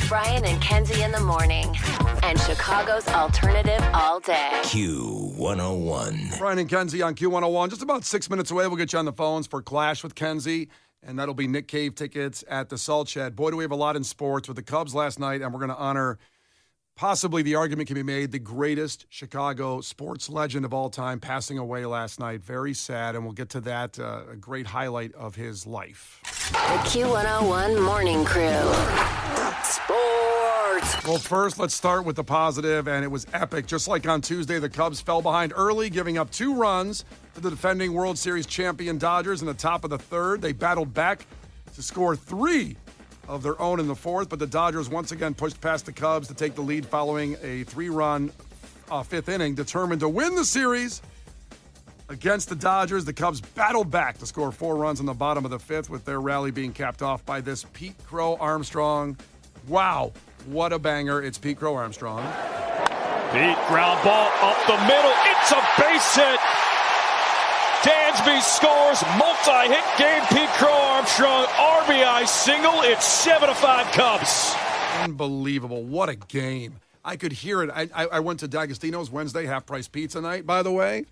Brian and Kenzie in the morning. And Chicago's alternative all day. Q101. Brian and Kenzie on Q101. Just about 6 minutes away, we'll get you on the phones for Klash with Kenzie. And that'll be Nick Cave tickets at the Salt Shed. Boy, do we have a lot in sports with the Cubs last night, and we're going to honor, possibly the argument can be made, the greatest Chicago sports legend of all time passing away last night. Very sad, and we'll get to that, a great highlight of his life. The Q101 Morning Crew. Sports. Well, first, let's start with the positive, and it was epic. Just like on Tuesday, the Cubs fell behind early, giving up 2 runs to the defending World Series champion Dodgers in the top of the third. They battled back to score 3 of their own in the fourth, but the Dodgers once again pushed past the Cubs to take the lead following a 3-run fifth inning, determined to win the series against the Dodgers. The Cubs battled back to score 4 runs in the bottom of the fifth, with their rally being capped off by this Pete Crow Armstrong. Wow, what a banger. It's Pete Crow Armstrong. Pete, ground ball up the middle. It's a base hit. Dansby scores, multi-hit game. Pete Crow Armstrong, RBI single. It's 7-5 Cubs. Unbelievable. What a game. I could hear it. I went to D'Agostino's Wednesday, half-price pizza night, by the way.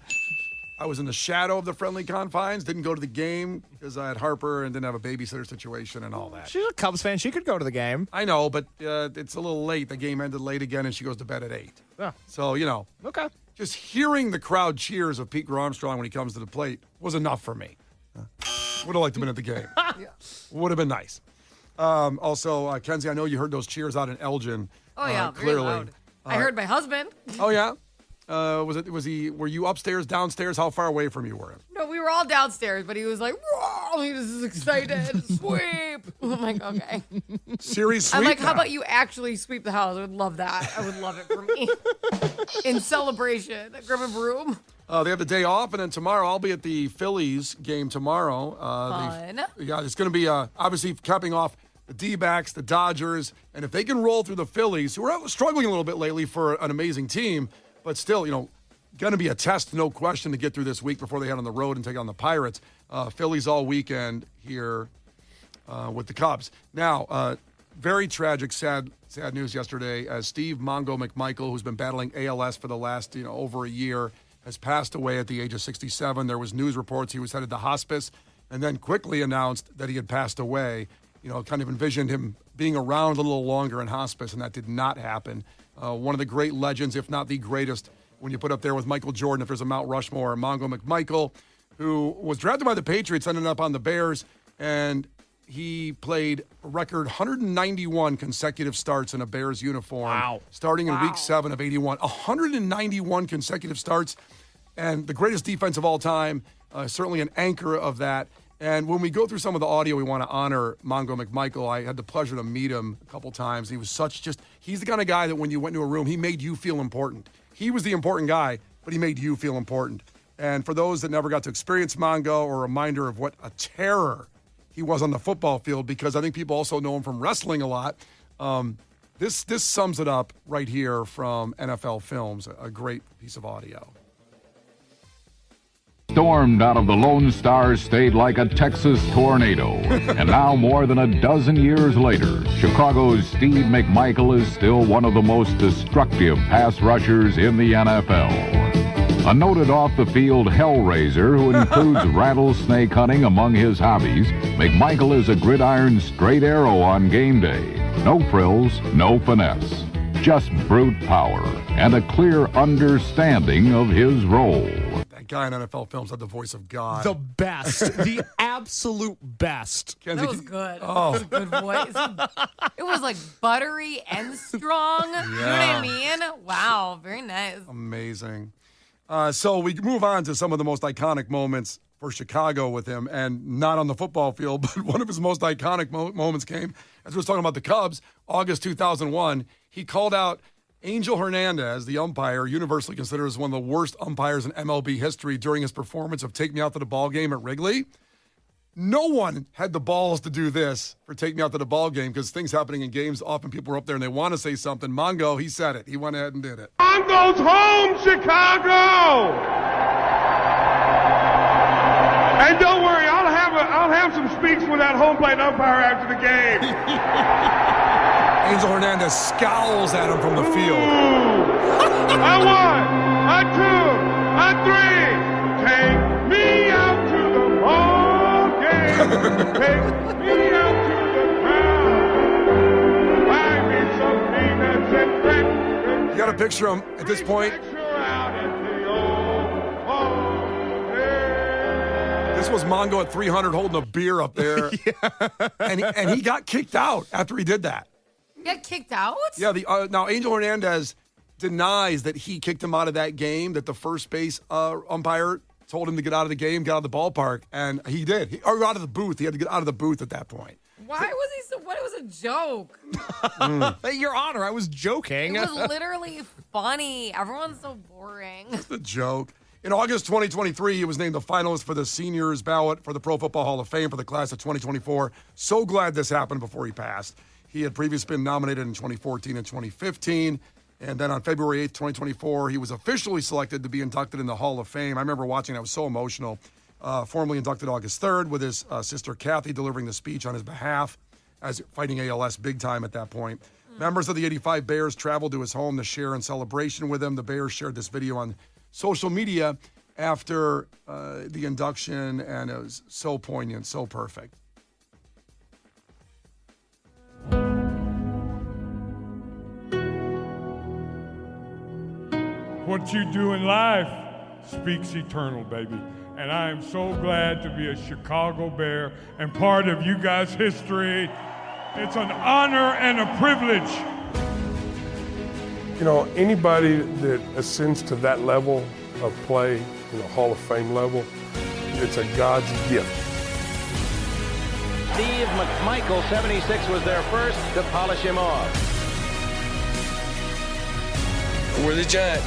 I was in the shadow of the friendly confines, didn't go to the game because I had Harper and didn't have a babysitter situation and all that. She's a Cubs fan. She could go to the game. I know, but it's a little late. The game ended late again, and she goes to bed at 8. Yeah. So, Okay. just hearing the crowd cheers of Pete Crow Armstrong when he comes to the plate was enough for me. Would have liked to have been at the game. Would have been nice. Also, Kenzie, I know you heard those cheers out in Elgin. Oh, yeah, clearly. very loud. I heard my husband. Oh, yeah? Were you upstairs, downstairs? How far away from you were? No, we were all downstairs, but he was like, whoa, he was excited. Sweep. I'm like, okay. Series sweep I'm like, now. how about you actually sweep the house? I would love that. I would love it for me. In celebration. Grab a broom. They have the day off, and then tomorrow I'll be at the Phillies game tomorrow. Fun. It's going to be obviously capping off the D-backs, the Dodgers, and if they can roll through the Phillies, who are struggling a little bit lately for an amazing team, but still, going to be a test, no question, to get through this week before they head on the road and take on the Pirates. Phillies all weekend here with the Cubs. Now, very tragic, sad news yesterday as Steve Mongo McMichael, who's been battling ALS for the last over a year, has passed away at the age of 67. There was news reports he was headed to hospice and then quickly announced that he had passed away. Kind of envisioned him being around a little longer in hospice, and that did not happen. One of the great legends, if not the greatest, when you put up there with Michael Jordan, if there's a Mount Rushmore, Mongo McMichael, who was drafted by the Patriots, ended up on the Bears, and he played a record 191 consecutive starts in a Bears uniform. Wow. Starting in Week 7 of 81. 191 consecutive starts, and the greatest defense of all time, certainly an anchor of that. And when we go through some of the audio, we want to honor Mongo McMichael. I had the pleasure to meet him a couple times. He was he's the kind of guy that when you went into a room, he made you feel important. He was the important guy, but he made you feel important. And for those that never got to experience Mongo, a reminder of what a terror he was on the football field, because I think people also know him from wrestling a lot. This sums it up right here from NFL Films, a great piece of audio. Stormed out of the Lone Star State like a Texas tornado. And now, more than a dozen years later, Chicago's Steve McMichael is still one of the most destructive pass rushers in the NFL. A noted off-the-field hellraiser who includes rattlesnake hunting among his hobbies, McMichael is a gridiron straight arrow on game day. No frills, no finesse. Just brute power and a clear understanding of his role. Guy in NFL Films had the voice of God. The best. The absolute best. Kenzie, That was good. Oh. That was a good voice. It was like buttery and strong. You know what I mean? Wow. Very nice. Amazing. So we move on to some of the most iconic moments for Chicago with him, and not on the football field, but one of his most iconic moments came as we were talking about the Cubs, August 2001. He called out Angel Hernandez, the umpire, universally considered as one of the worst umpires in MLB history, during his performance of Take Me Out to the Ball Game at Wrigley. No one had the balls to do this for Take Me Out to the Ball Game, because things happening in games, often people are up there and they want to say something. Mongo, he said it. He went ahead and did it. Mongo's home, Chicago! And don't worry, I'll have some speaks with that home plate umpire after the game. Angel Hernandez scowls at him from the field. A one, a two, a three. Take me out to the ball game. Take me out to the crowd. Buy me some peanuts and breakfast. You got to picture him at this point. This was Mongo at 300 holding a beer up there. And he got kicked out after he did that. He got kicked out? Yeah, now Angel Hernandez denies that he kicked him out of that game, that the first base umpire told him to get out of the game, get out of the ballpark, and he did. Or out of the booth. He had to get out of the booth at that point. Why was he so? What? It was a joke. Your Honor, I was joking. It was literally funny. Everyone's so boring. It's a joke. In August 2023, he was named a finalist for the seniors ballot for the Pro Football Hall of Fame for the class of 2024. So glad this happened before he passed. He had previously been nominated in 2014 and 2015. And then on February 8th, 2024, he was officially selected to be inducted in the Hall of Fame. I remember watching that. It was so emotional. Formally inducted August 3rd with his sister Kathy delivering the speech on his behalf as fighting ALS big time at that point. Members of the 85 Bears traveled to his home to share in celebration with him. The Bears shared this video on social media after the induction, and it was so poignant, so perfect. What you do in life speaks eternal, baby. And I am so glad to be a Chicago Bear and part of you guys' history. It's an honor and a privilege. You know, anybody that ascends to that level of play, Hall of Fame level, it's a God's gift. Steve McMichael, 76, was there first to polish him off. We're the Giant.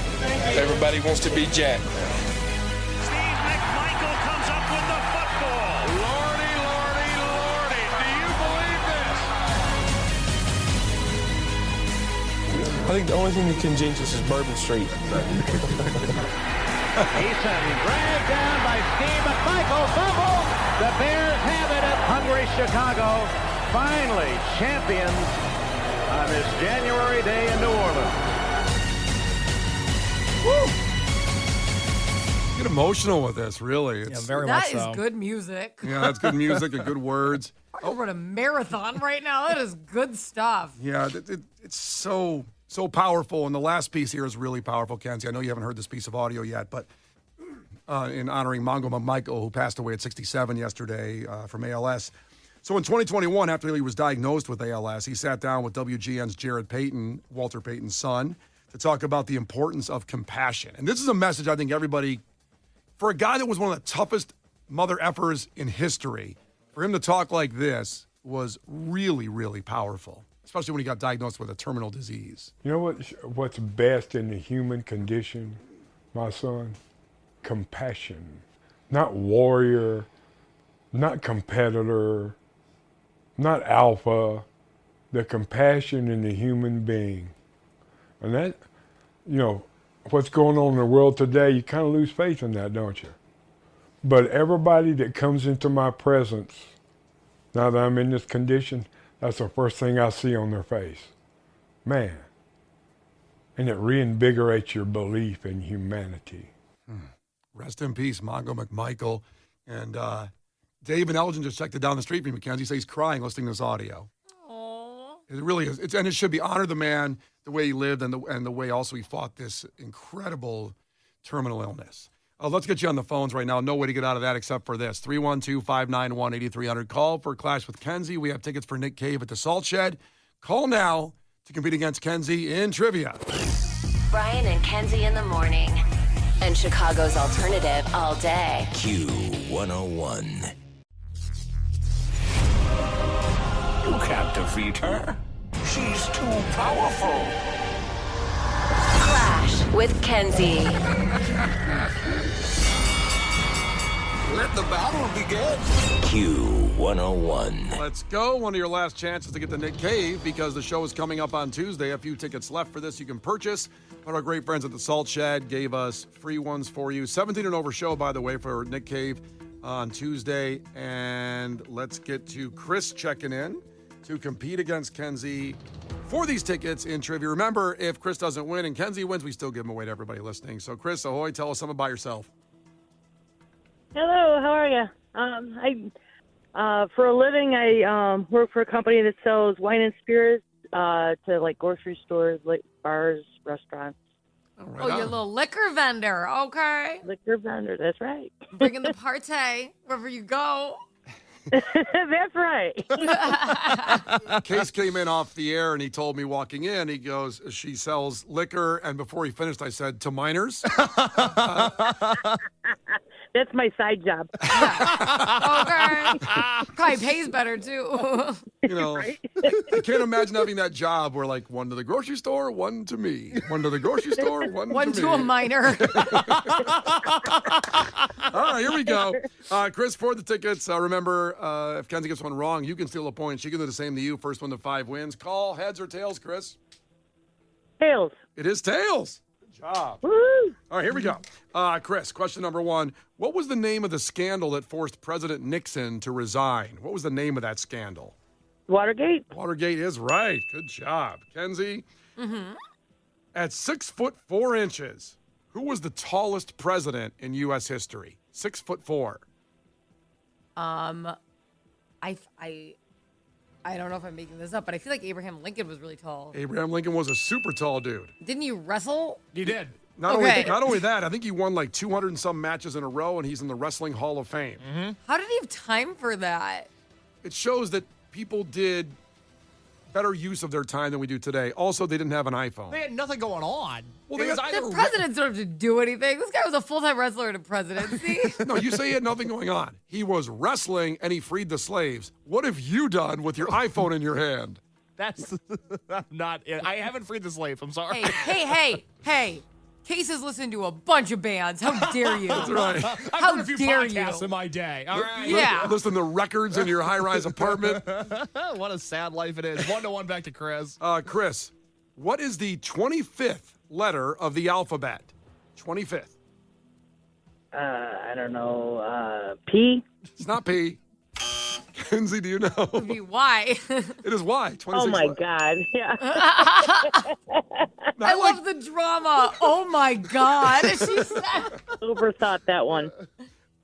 Everybody wants to be Jack. Steve McMichael comes up with the football. Lordy, lordy, lordy. Do you believe this? I think the only thing that can jinx us is Bourbon Street. Eason dragged down by Steve McMichael. Fumble. The Bears have it at hungry Chicago. Finally champions on this January day in New Orleans. Woo! Get emotional with this, really. Yeah, very That much is so. good music. Yeah, that's good music and good words. I wrote a marathon right now. That is good stuff. Yeah, it's so powerful. And the last piece here is really powerful, Kenzie. I know you haven't heard this piece of audio yet, but in honoring Mongo McMichael, who passed away at 67 yesterday from ALS. So in 2021, after he was diagnosed with ALS, he sat down with WGN's Jared Payton, Walter Payton's son, to talk about the importance of compassion. And this is a message I think everybody, for a guy that was one of the toughest mother effers in history, for him to talk like this was really, really powerful, especially when he got diagnosed with a terminal disease. You know what's best in the human condition, my son? Compassion. Not warrior, not competitor, not alpha, the compassion in the human being. And that, what's going on in the world today, you kind of lose faith in that, don't you? But everybody that comes into my presence, now that I'm in this condition, that's the first thing I see on their face. Man. And it reinvigorates your belief in humanity. Rest in peace, Mongo McMichael. And Dave and Elgin just checked it down the street from Mackenzie. Says he's crying listening to this audio. It really is. And it should be honor the man, the way he lived, and the way also he fought this incredible terminal illness. Let's get you on the phones right now. No way to get out of that except for this. 312-591-8300. Call for Klash with Kenzie. We have tickets for Nick Cave at the Salt Shed. Call now to compete against Kenzie in trivia. Brian and Kenzie in the morning. And Chicago's alternative all day. Q101. You can't defeat her. She's too powerful. Klash with Kenzie. Let the battle begin. Q101. Let's go. One of your last chances to get the Nick Cave because the show is coming up on Tuesday. A few tickets left for this you can purchase. But our great friends at the Salt Shed gave us free ones for you. 17 and over show, by the way, for Nick Cave on Tuesday. And let's get to Chris checking in to compete against Kenzie for these tickets in trivia. Remember, if Chris doesn't win and Kenzie wins, we still give them away to everybody listening. So, Chris, ahoy, tell us something about yourself. Hello, how are you? For a living, I work for a company that sells wine and spirits to like grocery stores, like bars, restaurants. Oh, you're a little liquor vendor. Okay. Liquor vendor, that's right. Bringing the party wherever you go. That's right. Case came in off the air and he told me walking in, he goes, she sells liquor. And before he finished, I said, to minors? That's my side job. Okay. Probably pays better, too. You know, I can't imagine having that job where, like, one to the grocery store, one to me. One to the grocery store, one to me. A minor. All right, here we go. Chris, for the tickets, remember, if Kenzie gets one wrong, you can steal a point. She can do the same to you. First one to 5 wins. Call heads or tails, Chris? Tails. It is tails. Good job. Woo! All right, here we go. Chris, question number 1. What was the name of the scandal that forced President Nixon to resign? What was the name of that scandal? Watergate. Watergate is right. Good job. Kenzie? Mm-hmm. At 6'4", who was the tallest president in U.S. history? 6'4". I don't know if I'm making this up, but I feel like Abraham Lincoln was really tall. Abraham Lincoln was a super tall dude. Didn't you wrestle? He did. Not only that, I think he won like 200 and some matches in a row, and he's in the Wrestling Hall of Fame. Mm-hmm. How did he have time for that? It shows that people did better use of their time than we do today. Also, they didn't have an iPhone. They had nothing going on. Well, The presidents don't have to do anything. This guy was a full-time wrestler in a presidency. No, you say he had nothing going on. He was wrestling and he freed the slaves. What have you done with your iPhone in your hand? That's not it. I haven't freed the slave. I'm sorry. Hey. Case has listened to a bunch of bands. How dare you? That's right. I've heard a few podcasts in my day. All right. Yeah. Listen to records in your high-rise apartment. What a sad life it is. 1-1 back to Chris. Chris, what is the 25th letter of the alphabet? 25th. I don't know. P? It's not P. Kenzie, do you know? It would be Y. It is Y. 26 Oh, my letters. God. Yeah. I love the drama. Oh, my God. She said. Overthought that one.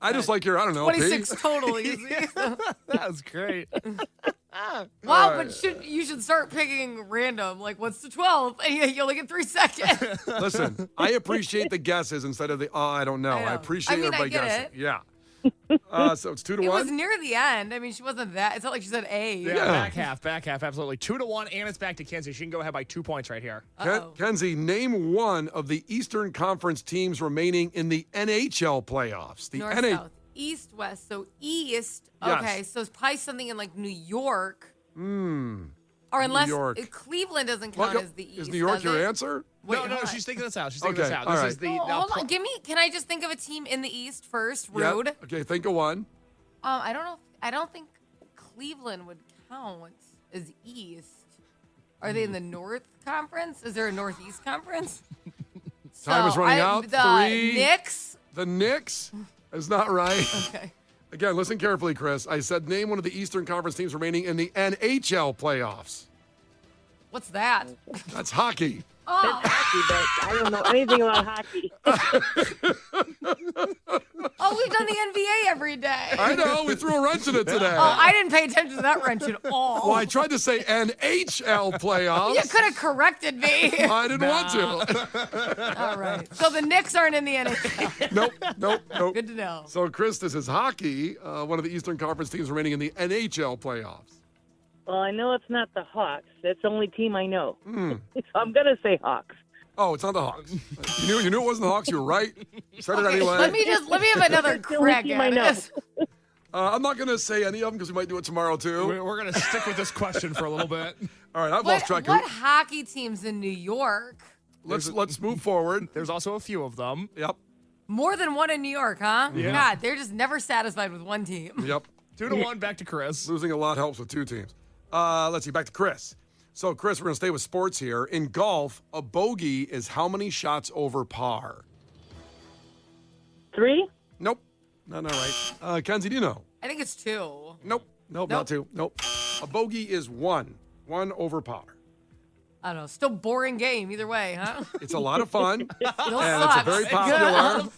I just like your, I don't know, 26 P. total easy. That was great. Wow, but you should start picking random. Like, what's the 12th? And you only get 3 seconds. Listen, I appreciate the guesses instead of the, I don't know. I appreciate everybody guessing. It. Yeah. So it's 2-1. It was near the end. I mean, she wasn't that. It's not like she said A. Yeah, back half, absolutely. 2-1, and it's back to Kenzie. She can go ahead by 2 points right here. Kenzie, name one of the Eastern Conference teams remaining in the NHL playoffs. The North, South, East, West. So East. Yes. Okay, so it's probably something in like New York. Or unless New York. Cleveland doesn't count as the East. Is New York does your it? answer? Wait, No, she's thinking this out. She's thinking this out. all This right. is the. Hold on. Can I just think of a team in the East first? Rude. Yep. Okay, think of one. I don't know. I don't think Cleveland would count as East. Are they in the North Conference? Is there a Northeast Conference? Time is running out. The 3. Knicks? The Knicks is not right. Okay. Again, listen carefully, Chris. I said name one of the Eastern Conference teams remaining in the NHL playoffs. What's that? That's hockey. Oh. That's hockey, but I don't know anything about hockey. Oh, we've done the NBA every day. I know. We threw a wrench in it today. Oh, I didn't pay attention to that wrench at all. Well, I tried to say NHL playoffs. You could have corrected me. I didn't want to. All right. So the Knicks aren't in the NHL. Nope. Good to know. So, Chris, this is hockey, one of the Eastern Conference teams remaining in the NHL playoffs. Well, I know it's not the Hawks. That's the only team I know. So I'm going to say Hawks. Oh, it's not the Hawks. You knew it wasn't the Hawks. You were right. You said it anyway. Let me have another crack at this. I'm not going to say any of them because we might do it tomorrow, too. We're going to stick with this question for a little bit. All right, I've lost track. What hockey teams in New York? Let's move forward. There's also a few of them. Yep. More than one in New York, huh? Yeah. God, they're just never satisfied with one team. Yep. 2-1, back to Chris. Losing a lot helps with two teams. Let's see, back to Chris. So, Chris, we're going to stay with sports here. In golf, a bogey is how many shots over par? 3? Nope. Not right. Kenzie, do you know? I think it's 2. Nope, not 2. Nope. A bogey is 1. 1 over par. I don't know. Still boring game either way, huh? It's a lot of fun. Still And it's a sucks. very popular.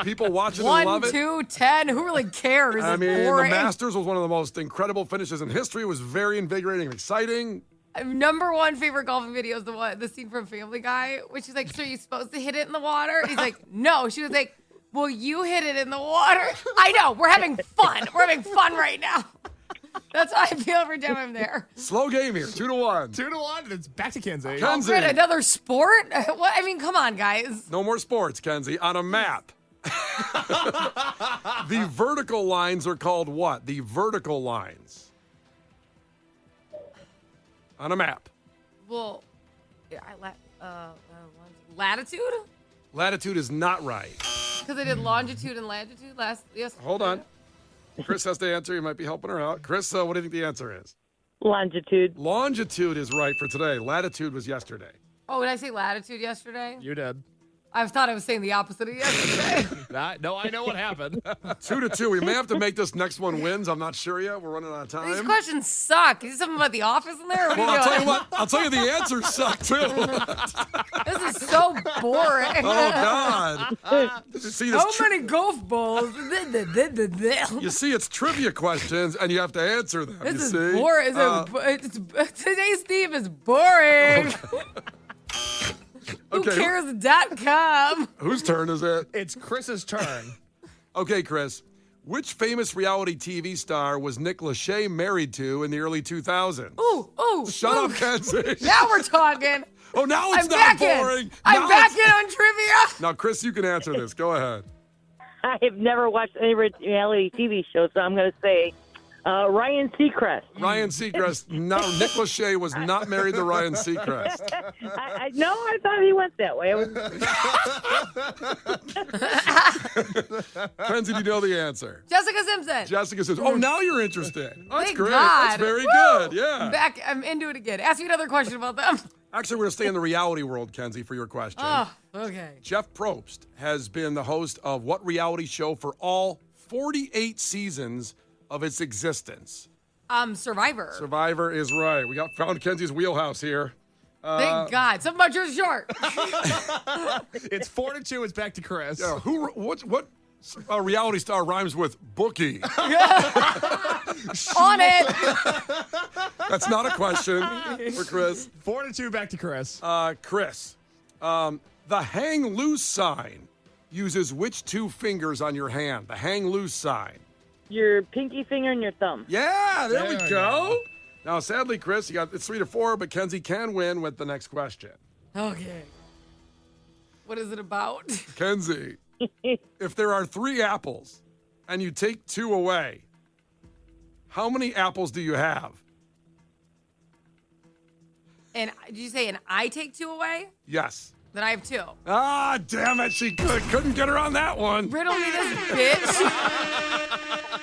People watch it and 1, love it. 2, 10. Who really cares? I It's mean, boring. the Masters was one of the most incredible finishes in history. It was very invigorating and exciting. Number one favorite golfing video is the scene from Family Guy, which is like, so you're supposed to hit it in the water? He's like, no. She was like, well, you hit it in the water. I know. We're having fun. We're having fun right now. That's how I feel every time I'm there. Slow game here. 2-1. 2-1. It's back to Kenzie. Kenzie. Oh, good. Another sport? What? I mean, come on, guys. No more sports, Kenzie. On a map. The vertical lines are called what? The vertical lines. On a map. Well, latitude? Latitude is not right. Because I did longitude and latitude yes. Hold on. Chris has to answer. You might be helping her out. Chris, what do you think the answer is? Longitude. Longitude is right for today. Latitude was yesterday. Oh, did I say latitude yesterday? You did. I thought I was saying the opposite of yesterday. No, I know what happened. 2-2. We may have to make this next one wins. I'm not sure yet. We're running out of time. These questions suck. Is there something about the office in there? What Well, are you I'll tell you doing? what. I'll tell you the answers suck too. This is so boring. Oh God! See, How this many golf balls? you see, it's trivia questions, and you have to answer them. This you is see? boring. Today's theme is boring. Okay. WhoCares.com. Whose turn is it? It's Chris's turn. Okay, Chris. Which famous reality TV star was Nick Lachey married to in the early 2000s? Ooh. Shut up, Kenzie. Now we're talking. Oh, now it's I'm not back boring. in. I'm Now back it's- in on trivia. Now, Chris, you can answer this. Go ahead. I have never watched any reality TV show, so I'm going to say Ryan Seacrest. Ryan Seacrest. No, Nick Lachey was not married to Ryan Seacrest. No, I thought he went that way. Kenzie, do you know the answer? Jessica Simpson. Jessica says, oh, now you're interested. Oh, that's Thank great. God. That's very Woo! good. Yeah. I'm into it again. Ask me another question about them. Actually, we're going to stay in the reality world, Kenzie, for your question. Oh, okay. Jeff Probst has been the host of what reality show for all 48 seasons of its existence? Survivor. Survivor is right. We found Kenzie's wheelhouse here. Thank God. Something about Jersey Shore. It's 4-2. It's back to Chris. Yeah, what reality star rhymes with bookie? On it. That's not a question for Chris. 4-2. Back to Chris. Chris, the hang loose sign uses which two fingers on your hand? The hang loose sign. Your pinky finger and your thumb. Yeah, there we go. Now, sadly, Chris, it's 3-4, but Kenzie can win with the next question. Okay. What is it about? Kenzie, if there are 3 apples and you take 2 away, how many apples do you have? And did you say I take 2 away? Yes. Then I have 2. Ah, damn it. She couldn't get around that one. Riddle me this, bitch.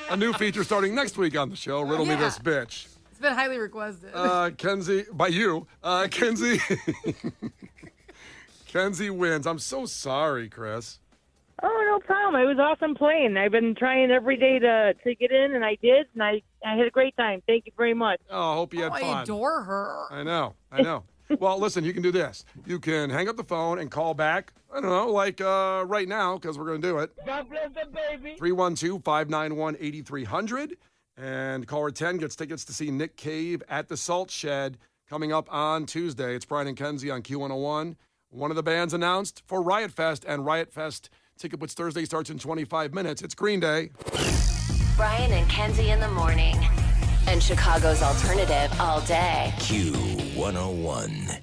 A new feature starting next week on the show, Riddle Me This Bitch. It's been highly requested. Kenzie, by you, Kenzie. Kenzie wins. I'm so sorry, Chris. Oh, no problem. It was awesome playing. I've been trying every day to get in, and I did, and I had a great time. Thank you very much. Oh, I hope you had fun. I adore her. I know. Well, listen, you can do this. You can hang up the phone and call back, I don't know, like right now, because we're going to do it. God bless the baby. 312-591-8300. And caller 10 gets tickets to see Nick Cave at the Salt Shed coming up on Tuesday. It's Brian and Kenzie on Q101. One of the bands announced for Riot Fest, and Riot Fest Ticket Blitz Thursday starts in 25 minutes. It's Green Day. Brian and Kenzie in the morning. And Chicago's alternative all day. Q101.